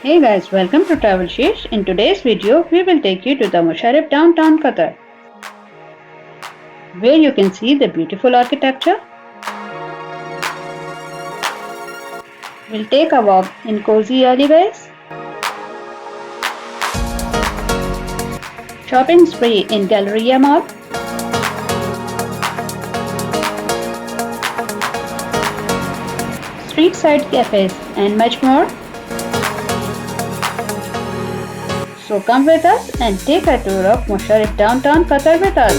Hey guys, welcome to Travelsheesh. In today's video, we will take you to the Musherib Downtown Qatar, where you can see the beautiful architecture. We'll take a walk in cozy alleyways, shopping spree in Galleria Mall, street side cafes and much more. So come with us and take a tour of Musherib Downtown Qatar with us.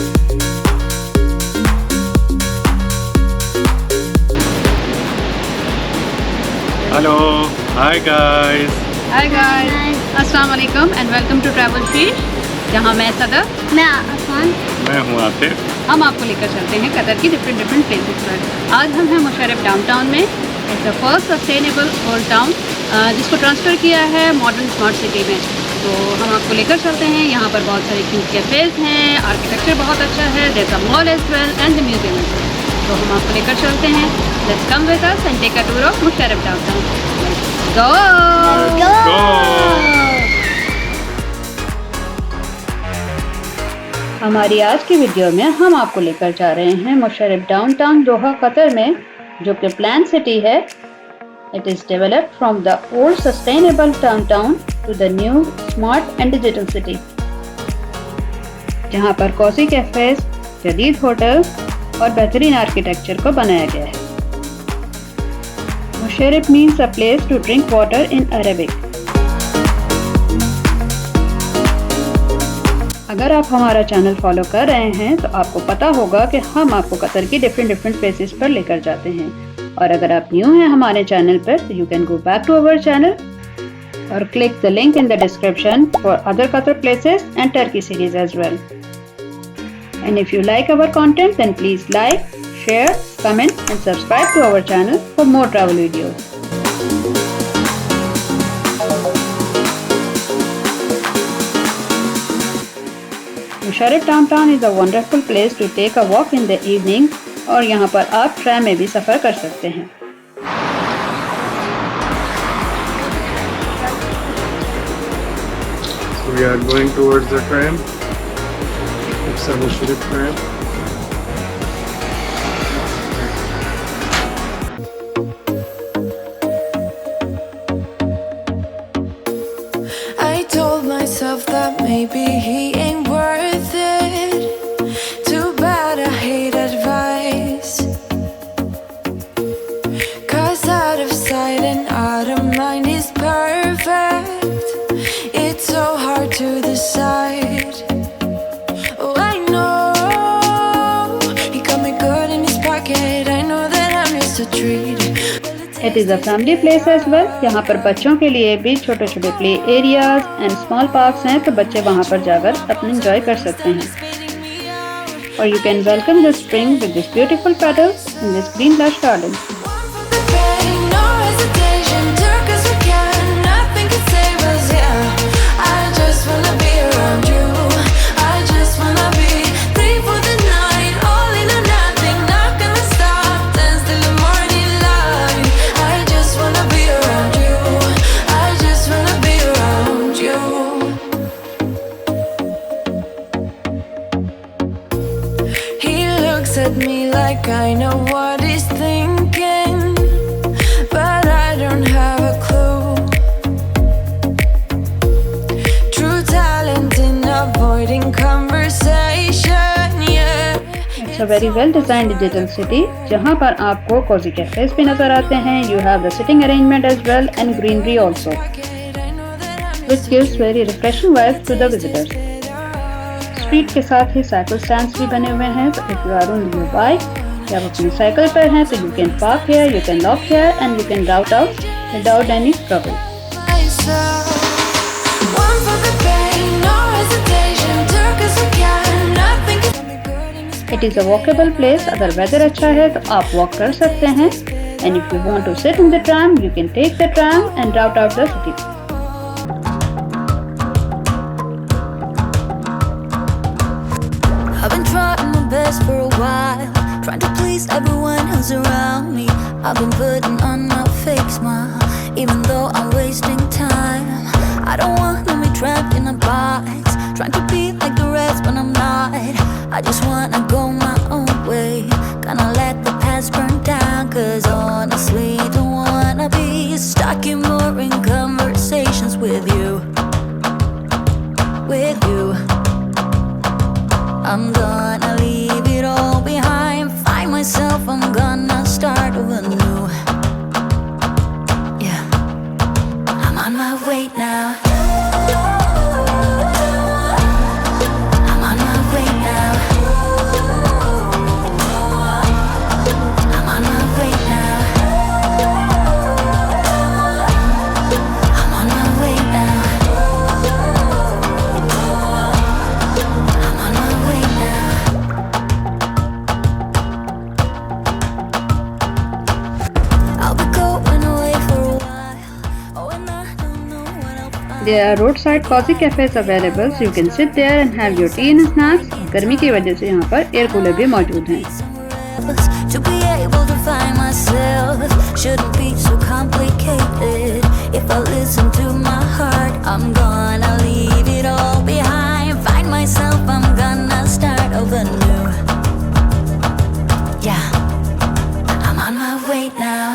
Hello, hi guys. Hi guys, Assalamu alaikum and welcome to Travelsheesh. जहाँ मैं सदर, मैं आसान, मैं हूँ आतिफ। हम आपको लेकर चलते हैं कतर की डिफरेंट प्लेसेस पर। आज हम हैं मुशर्रफ डाउनटाउन में। It's the first sustainable old town जिसको ट्रांसफ़र किया है मॉडर्न स्मार्ट सिटी में। तो हम आपको लेकर चलते हैं। यहाँ पर बहुत सारे क्यूट कैफ़ेज़ हैं, आर्किटेक्चर बहुत अच्छा है, there is a mall as well and the museum. तो हम आपको लेकर चलते हैं। Let's come with us and take a tour of Msheireb downtown. Go! हमारी आज की वीडियो में हम आपको लेकर जा रहे हैं मुशर्रफ डाउनटाउन दोहा कतर में, जो कि प्लान सिटी है। It is developed from the old sustainable downtown to the new smart and digital city, जहां पर कॉजी कैफेज, जदीद होटल्स और बेहतरीन आर्किटेक्चर को बनाया गया है। Msheireb means a place to drink water in Arabic. अगर आप हमारा चैनल फॉलो कर रहे हैं तो आपको पता होगा कि हम आपको कतर की डिफरेंट प्लेसेस पर लेकर जाते हैं। और अगर आप न्यू हैं हमारे चैनल पर तो you can go back to our channel और click the link in the description for other Qatar places and Turkey series as well. And if you like our content then please like, share, comment and subscribe to our channel for more travel videos. Msheireb downtown is a wonderful place to take a walk in the evening, और यहाँ पर आप tram में भी सफ़र कर सकते हैं। So we are going towards the tram. It's a Musherib tram. I told myself that maybe he ain't worth it. Too bad I hate advice. 'Cause out of sight and out of mind is perfect. It's so hard to decide. Oh, I know he got me good in his pocket. I know that I'm just a treat. It is a family place as well. यहाँ पर बच्चों के लिए भी छोटे छोटे play areas and small parks हैं, तो बच्चे वहाँ पर जाकर अपने एंजॉय कर सकते हैं। और you can welcome the spring with this beautiful petals in this green lush garden. At me like I know what he's thinking, but I don't have a clue. True talent in avoiding conversation, yeah. It's a very well designed digital city, जहाँ पर आपको Cozi cafes भी नजर आते हैं। You have the sitting arrangement as well and greenery also, which gives very refreshing vibes to the visitors. Street के साथ ही cycle stands भी बने हुए हैं, तो if you are on your bike या आप अपनी साइकिल पर हैं तो you can park here, you can lock here and you can route out without any trouble. It is a walkable place. अगर वेदर अच्छा है तो आप वॉक कर सकते हैं। And if you want to sit in the tram you can take the tram and route out the city. I've been trying my best for a while, trying to please everyone who's around me. I've been putting on a fake smile, even though I'm wasting time. There are roadside cozy cafes available, so you can sit there and have your tea and snacks. गर्मी की वजह से यहाँ पर air cooler भी मौजूद हैं। To be able to find myself shouldn't be so complicated. If I listen to my heart, I'm gonna leave it all behind. Find myself, I'm gonna start over new. Yeah, I'm on my way now.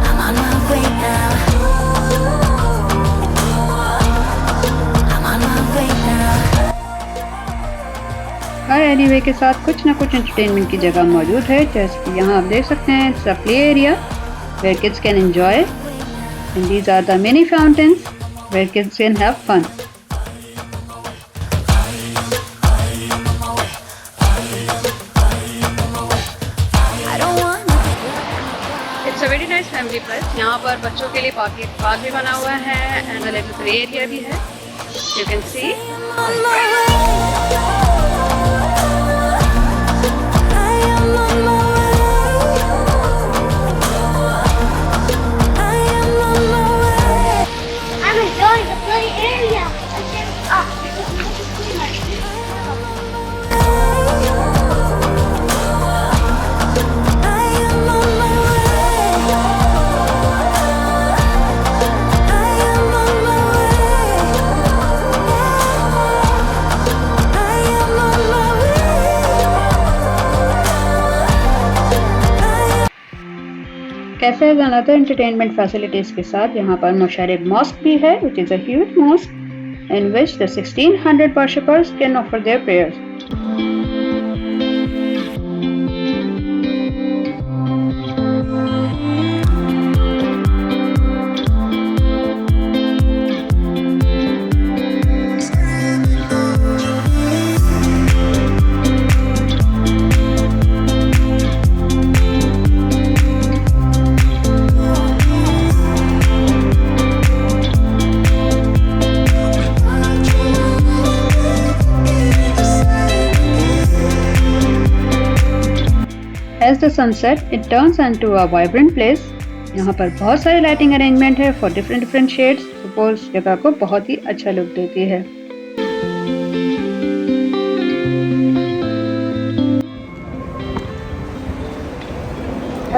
I'm on my way now. I'm on my way now. Her alleyway के साथ कुछ ना कुछ entertainment की जगह मौजूद है, जैसे कि यहाँ आप देख सकते हैं it's a play area where kids can enjoy and these are the many fountains where kids can have fun. It's a very nice family place. यहाँ पर बच्चों के लिए पार्क भी बना हुआ है and a little play area भी है, you can see. Cafes and other entertainment facilities के साथ यहाँ पर मुशर्रिब मॉस्क भी है, which is a huge mosque in which the 1600 worshippers can offer their prayers. As the sun sets, it turns into a vibrant place. यहाँ पर बहुत सारी लाइटिंग अरेंजमेंट है फॉर डिफरेंट शेड्स, जो उस जगह को बहुत ही अच्छा लुक देती है।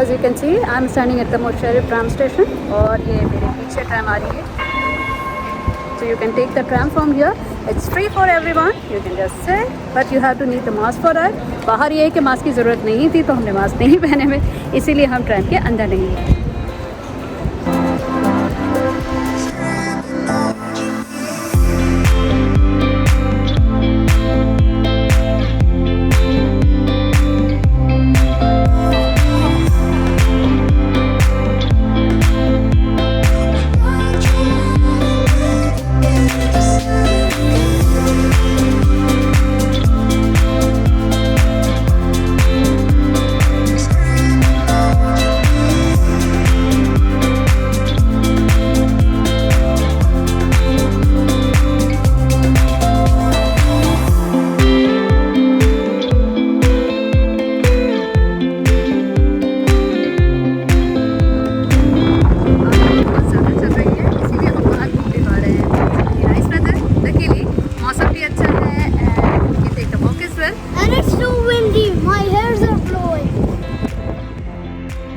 As you can see, I'm standing at the Musherib tram station और ये मेरे पीछे ट्रैम आ रही है। So you can take the tram from here. It's free for everyone. You can just sit, but you have to need the mask for that. बाहर ये है कि मास्क की ज़रूरत नहीं थी, तो हमने मास्क नहीं पहने हुए, इसीलिए हम ट्रैम के अंदर नहीं हैं।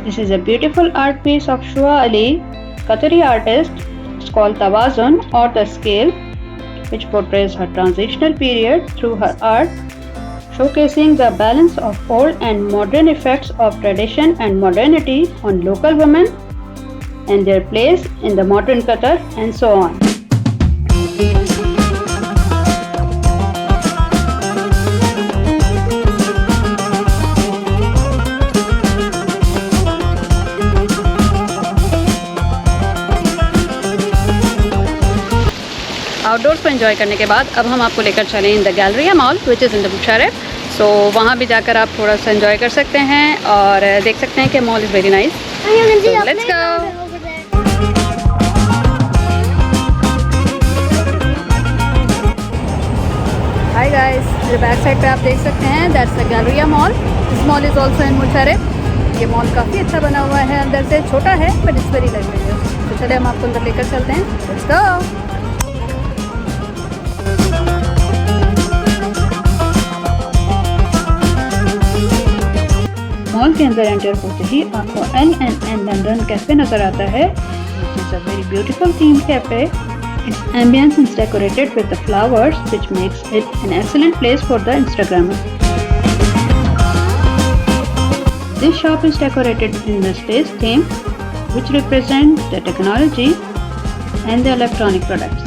This is a beautiful art piece of Shua Ali, Qatari artist. It's called Tawazun or the Scale, which portrays her transitional period through her art, showcasing the balance of old and modern effects of tradition and modernity on local women and their place in the modern Qatar, and so on. Outdoors को enjoy करने के बाद अब हम आपको लेकर चलें in the Galleria mall which is in the Msheireb. So वहाँ भी जाकर आप थोड़ा सा एंजॉय कर सकते हैं और देख सकते हैं कि mall is very nice. Let's go. Hi guys, मेरे बैक साइड पे आप देख सकते हैं that's the Galleria mall. This mall is also in Msheireb. ये मॉल काफ़ी अच्छा बना हुआ है, अंदर से छोटा है बट इट्स वेरी लग्जरियस। चले हम आपको अंदर लेकर चलते हैं। Let's go. मॉल के अंदर एंटर होते ही आपको N&N लंदन कैफे नजर आता है। Which is a very beautiful themed cafe. Its ambience is decorated with the flowers, which makes it an excellent place for the Instagrammers. This shop is decorated in the space theme, which represents the technology and the electronic products.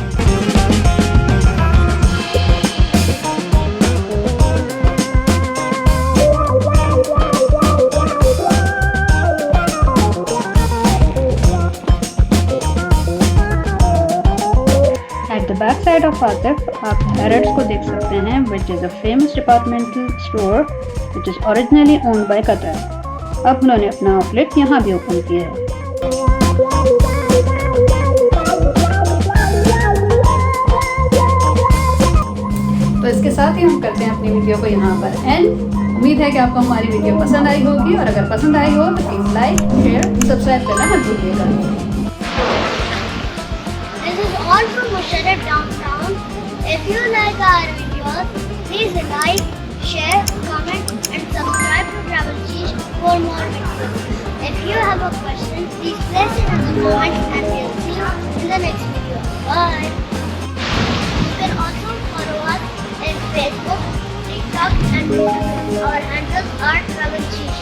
At the back side of Atif, आप Harrods को देख सकते हैं, which is a famous departmental store which is originally owned by Qatar. अब उन्होंने अपना outlet यहाँ भी ओपन किया है। तो इसके साथ ही हम करते हैं अपनी वीडियो को यहाँ पर एंड। उम्मीद है कि आपको हमारी वीडियो पसंद आई होगी, और अगर पसंद आई हो तो प्लीज लाइक, शेयर, सब्सक्राइब करना मत भूलिएगा। This is all from Musherib Downtown. If you like our videos, please like, share, comment and subscribe to Travelsheesh for more videos. If you have a question, please place it in the comments and we'll see you in the next video. Bye. You can also follow us in Facebook, TikTok and Twitter. Our handles are Travelsheesh.